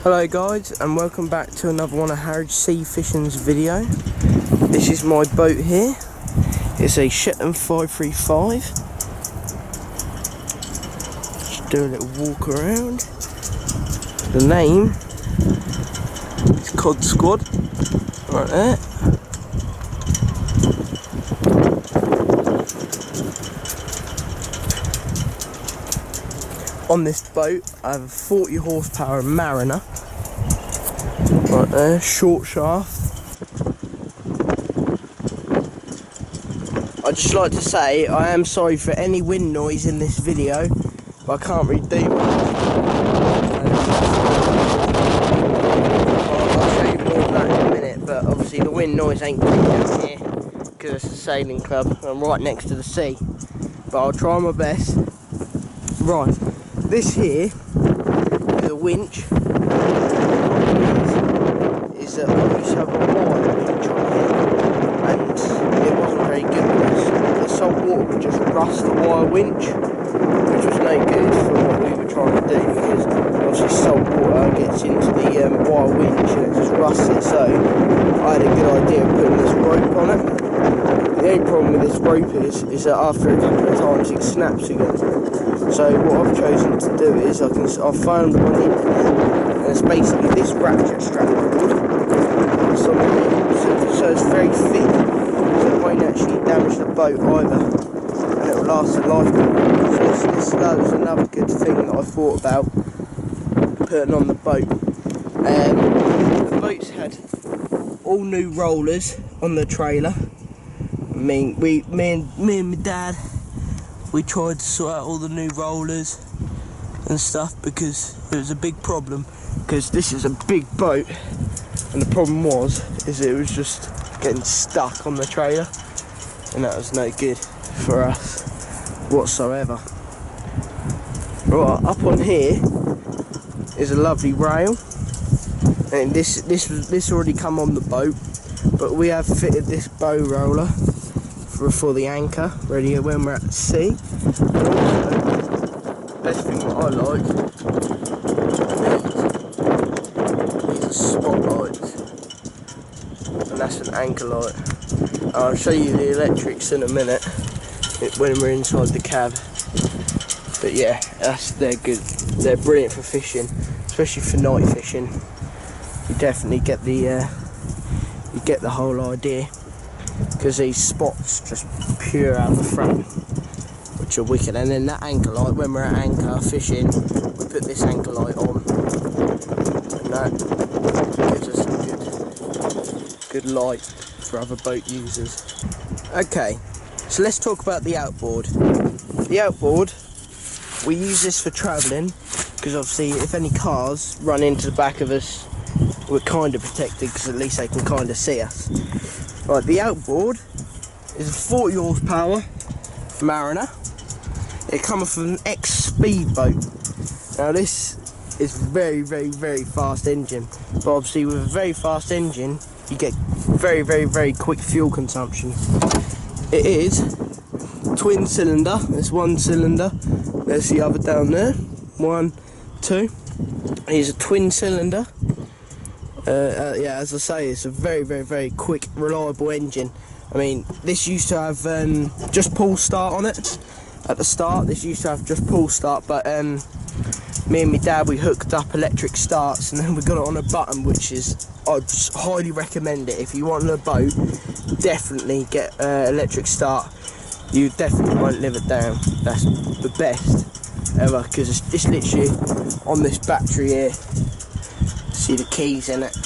Hello guys, and welcome back to another one of Harrods Sea Fishing's video. This is my boat here. It's a Shetland 535. Just do a little walk around. The name is Cod Squad, right there. On this boat I have a 40 horsepower Mariner, right there, short shaft. I'd just like to say I am sorry for any wind noise in this video, but I can't really do much. I'll show you more of that in a minute, but obviously the wind noise ain't great down here because it's a sailing club. I'm right next to the sea, but I'll try my best. Right. This here is a winch. Is that I used to have a wire winch on here, and it wasn't very good because the salt water would just rust the wire winch, which was no good for what we were trying to do, because obviously salt water gets into the wire winch and it just rusts it. So I had a good idea of putting this rope on it. The only problem with this rope is that after a couple of times it snaps again. So what I've chosen to do is I've found one in there, and it's basically this ratchet strap cord. So it's very thick, so it won't actually damage the boat either, and it will last a lifetime. So that was another good thing that I thought about putting on the boat. The boat's had all new rollers on the trailer. Me and my dad, we tried to sort out all the new rollers and stuff because it was a big problem, because this is a big boat, and the problem is it was just getting stuck on the trailer, and that was no good for us whatsoever. Right, up on here is a lovely rail, and this already come on the boat, but we have fitted this bow roller for the anchor, ready when we're at sea. And also, best thing that I like is a spotlight, and that's an anchor light. I'll show you the electrics in a minute when we're inside the cab. But yeah, they're good. They're brilliant for fishing, especially for night fishing. You definitely get the whole idea, because these spots just pure out the front, which are wicked. And then that anchor light, when we're at anchor fishing, we put this anchor light on, and that gives us a good light for other boat users. Okay, so let's talk about the outboard. The outboard, we use this for travelling, because obviously if any cars run into the back of us, we're kind of protected, because at least they can kind of see us. Right, the outboard is a 40 horsepower Mariner. It comes from an ex-speedboat. Now this is very, very, very fast engine, but obviously with a very fast engine you get very, very, very quick fuel consumption. It is twin cylinder. There's one cylinder, there's the other down there, 1, 2. Here's a twin cylinder. Yeah, as I say, it's a very, very, very quick, reliable engine. I mean, this used to have just pull start on it at the start. This used to have just pull start, but me and my dad, we hooked up electric starts, and then we got it on a button, which is, I'd highly recommend it. If you want a boat, definitely get electric start. You definitely won't live it down. That's the best ever, because it's literally on this battery here. See the keys in it.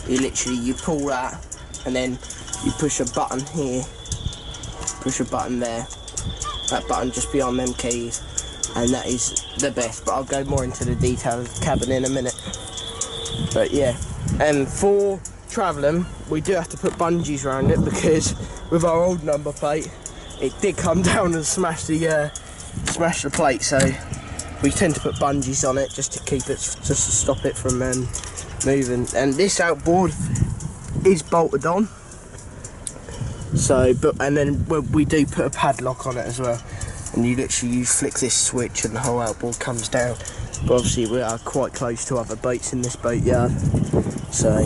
You pull that, and then you push a button here, push a button there. That button just beyond them keys, and that is the best. But I'll go more into the detail of the cabin in a minute. But yeah, and for travelling, we do have to put bungees around it, because with our old number plate, it did come down and smash the plate. So we tend to put bungees on it just to keep it, just to stop it from moving. And this outboard is bolted on. So, and then we do put a padlock on it as well. And you flick this switch and the whole outboard comes down. but obviously we are quite close to other boats in this boatyard. So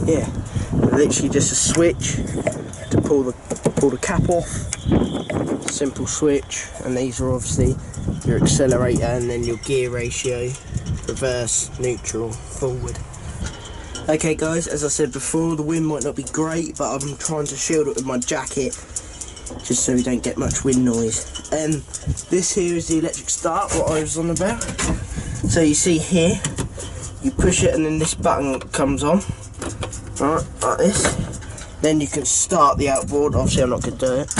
yeah, literally just a switch to pull the cap off. Simple switch, and these are obviously your accelerator and then your gear ratio, reverse, neutral, forward. Okay guys, as I said before, the wind might not be great, but I'm trying to shield it with my jacket just so we don't get much wind noise. This here is the electric start, what I was on about. So you see here, you push it and then this button comes on, right, like this. Then you can start the outboard. Obviously I'm not going to do it,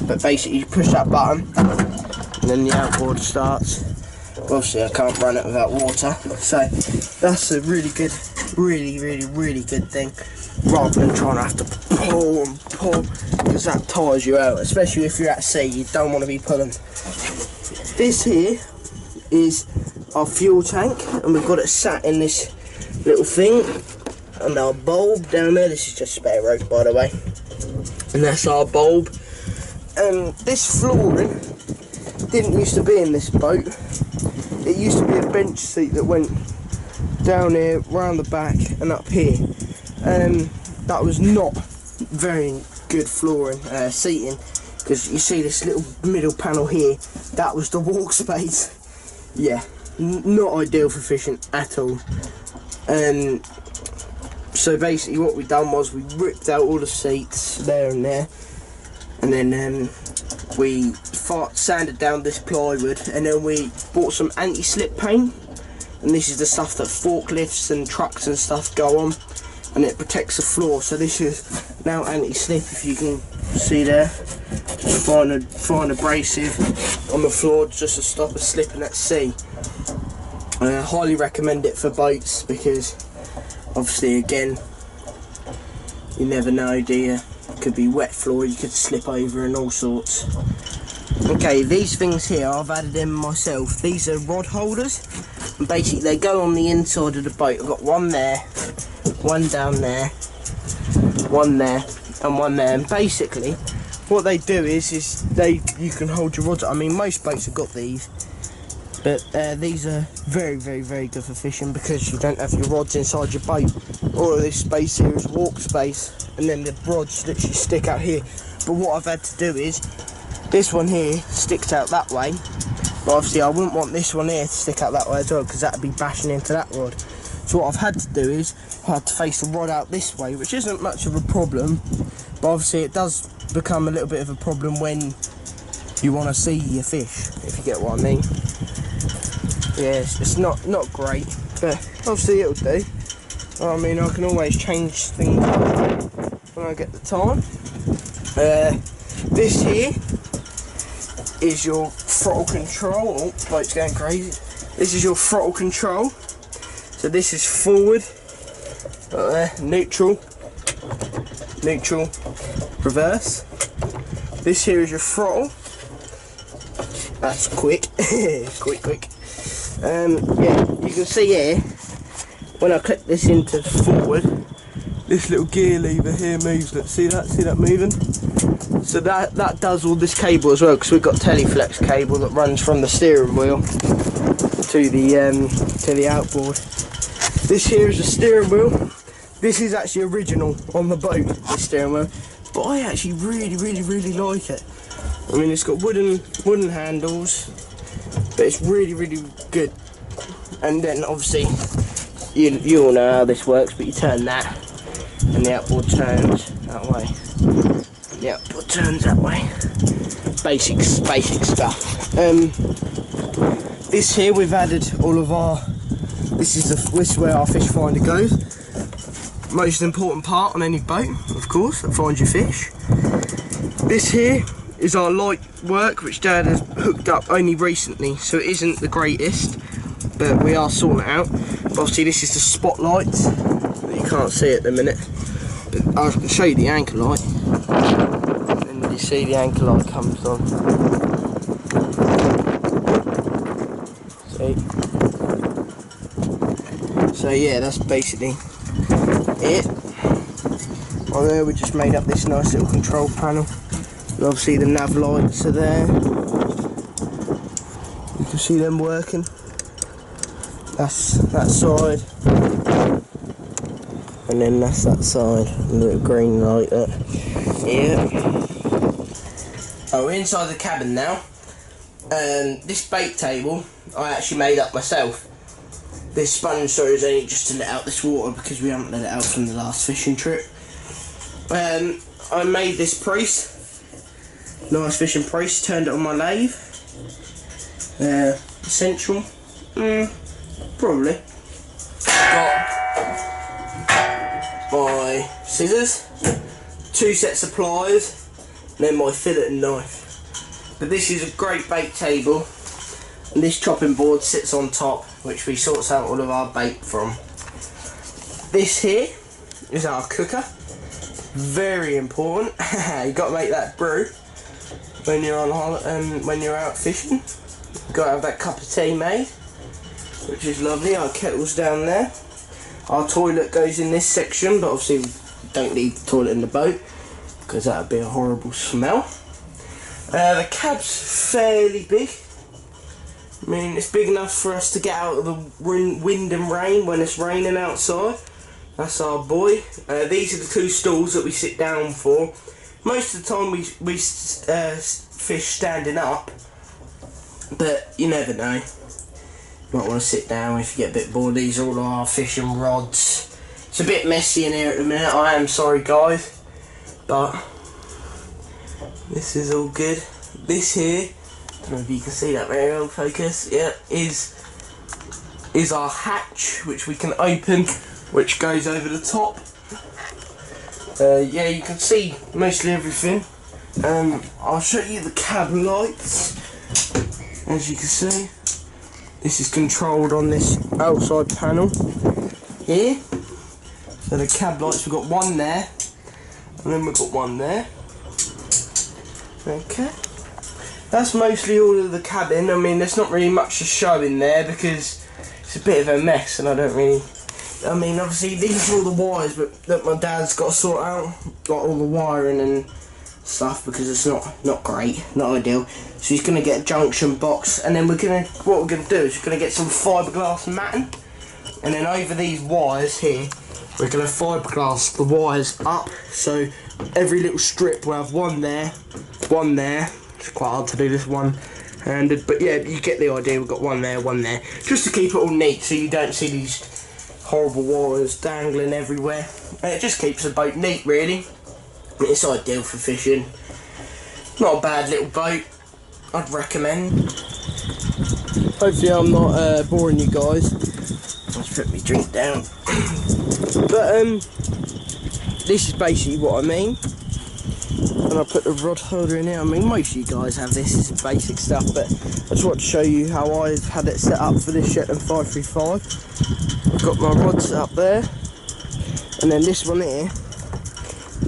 but basically you push that button and then the outboard starts. Obviously I can't run it without water, so that's a really good, really good thing, rather than trying to have to pull and pull, because that tires you out, especially if you're at sea. You don't want to be pulling. This here is our fuel tank, and we've got it sat in this little thing, and our bulb down there, this is just spare rope by the way, and that's our bulb. And this flooring didn't used to be in this boat. It used to be a bench seat that went down here, round the back and up here. That was not very good flooring, seating, because you see this little middle panel here, that was the walk space. Yeah, not ideal for fishing at all. So basically what we done was we ripped out all the seats there and there, and then we sanded down this plywood, and then we bought some anti-slip paint, and this is the stuff that forklifts and trucks and stuff go on, and it protects the floor. So this is now anti-slip, if you can see there, just fine abrasive on the floor just to stop us slipping at sea. I highly recommend it for boats, because obviously again, you never know, do you? It could be wet floor, you could slip over and all sorts. Okay, these things here I've added in myself. These are rod holders, and basically they go on the inside of the boat. I've got one there, one down there, one there and one there, and basically what they do is you can hold your rods. I mean, most boats have got these, but these are very good for fishing, because you don't have your rods inside your boat. All of this space here is walk space, and then the rods literally stick out here. But what I've had to do is, this one here sticks out that way, but obviously I wouldn't want this one here to stick out that way as well, because that would be bashing into that rod. So what I've had to do is, I had to face the rod out this way, which isn't much of a problem, but obviously it does become a little bit of a problem when you want to see your fish, if you get what I mean. Yeah, it's not great, but obviously it'll do. I mean, I can always change things when I get the time. This here is your throttle control. Oh, boat's going crazy. This is your throttle control. So this is forward, neutral, reverse. This here is your throttle. That's quick, quick. Yeah, you can see here, when I click this into forward, this little gear lever here moves. Let's see that moving? So that does all this cable as well, because we've got Teleflex cable that runs from the steering wheel to the outboard. This here is the steering wheel. This is actually original on the boat, this steering wheel, but I actually really like it. I mean, it's got wooden handles, but it's really good. And then obviously you all know how this works, but you turn that and the outboard turns that way. The outboard turns that way. Basic stuff. This here we've added all of our, this is where our fish finder goes. Most important part on any boat, of course, that finds your fish. This here is our light work, which Dad has hooked up only recently, so it isn't the greatest, but we are sorting it out. But obviously this is the spotlight that you can't see at the minute, but I can show you the anchor light, and you see the anchor light comes on. So yeah, that's basically it. On there we just made up this nice little control panel. And obviously the nav lights are there. You can see them working. That's that side, and then that's that side. A little green light there. Yeah. Oh, we're inside the cabin now. This bait table I actually made up myself. This sponge, sorry, is only just to let out this water because we haven't let it out from the last fishing trip. I made this brace, nice fishing brace, turned it on my lathe. Essential, probably. Got my scissors, 2 sets of pliers, and then my fillet and knife. But this is a great bait table, and this chopping board sits on top, which we sorts out all of our bait from. This here is our cooker. Very important. You got to make that brew when you're on holiday, when you're out fishing. Got to have that cup of tea made, which is lovely. Our kettle's down there. Our toilet goes in this section, but obviously we don't leave the toilet in the boat because that would be a horrible smell. The cab's fairly big. I mean, it's big enough for us to get out of the wind and rain when it's raining outside. That's our boy. These are the 2 stools that we sit down for. Most of the time we fish standing up, but you never know. You might want to sit down if you get a bit bored. These are all our fishing rods. It's a bit messy in here at the minute. I am sorry, guys, but this is all good. This here, I don't know if you can see that very well, focus. Yeah, is our hatch, which we can open, which goes over the top. Yeah, you can see mostly everything. I'll show you the cab lights. As you can see, this is controlled on this outside panel here. So the cab lights, we've got one there, and then we've got one there. Okay, that's mostly all of the cabin. I mean, there's not really much to show in there because it's a bit of a mess, and I don't really. I mean, obviously these are all the wires that my dad's got to sort out, like all the wiring and stuff, because it's not great, not ideal. So he's gonna get a junction box, and then what we're gonna do is we're gonna get some fiberglass matting, and then over these wires here, we're gonna fiberglass the wires up, so every little strip will have one there, one there. It's quite hard to do this one-handed, but yeah, you get the idea. We've got one there, just to keep it all neat, so you don't see these horrible wires dangling everywhere. And it just keeps the boat neat, really. It's ideal for fishing. Not a bad little boat. I'd recommend. Hopefully I'm not boring you guys. Let's put my drink down. But this is basically what I mean. And I put the rod holder in here. I mean, most of you guys have this. This is basic stuff, but I just want to show you how I've had it set up for this Shetland 535. I've got my rods up there, and then this one here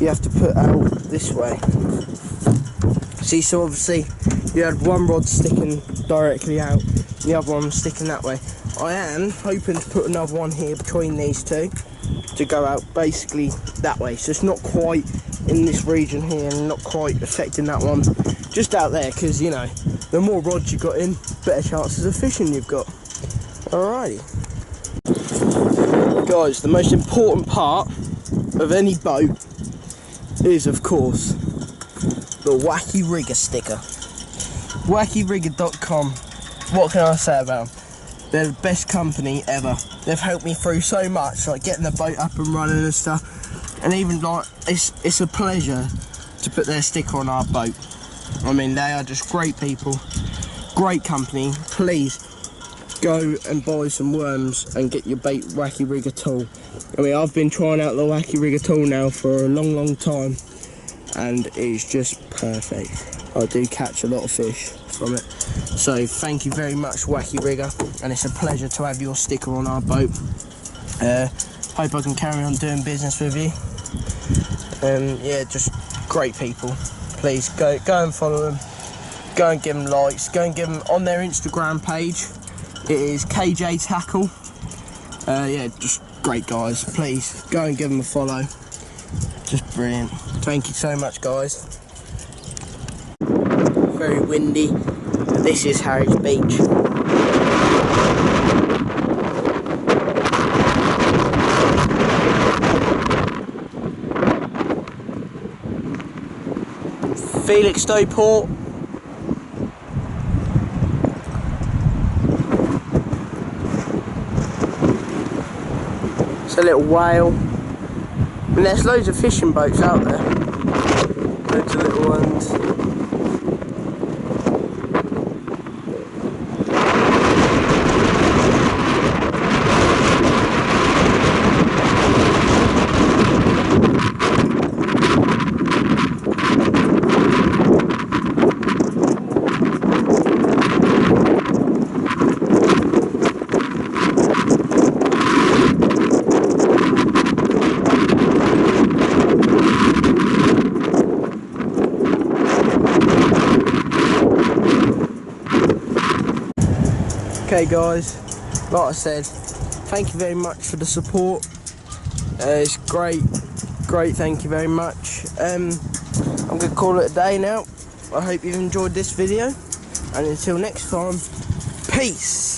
you have to put out this way. See, so obviously you had one rod sticking directly out, the other one sticking that way. I am hoping to put another one here between these two to go out basically that way, so it's not quite in this region here and not quite affecting that one, just out there, because you know, the more rods you've got in, better chances of fishing you've got. Alrighty guys, the most important part of any boat is, of course, the Wacky Rigger sticker. WackyRigger.com. What can I say about them? They're the best company ever. They've helped me through so much, like getting the boat up and running and stuff. And even like, it's a pleasure to put their sticker on our boat. I mean, they are just great people, great company. Please go and buy some worms and get your bait Wacky Rigger tool. I mean, I've been trying out the Wacky Rigger tool now for a long time, and it's just perfect. I do catch a lot of fish from it. So thank you very much, Wacky Rigger, and it's a pleasure to have your sticker on our boat. Hope I can carry on doing business with you. Yeah, just great people. Please go and follow them. Go and give them likes. Go and give them on their Instagram page. It is KJ Tackle. Yeah, just great guys. Please go and give them a follow. Just brilliant. Thank you so much, guys. Very windy. This is Harry's Beach. Felixstowe Port. It's a little whale. And there's loads of fishing boats out there. Loads of little ones. Okay guys, like I said, thank you very much for the support. It's great, thank you very much. I'm going to call it a day now. I hope you've enjoyed this video, and until next time, peace.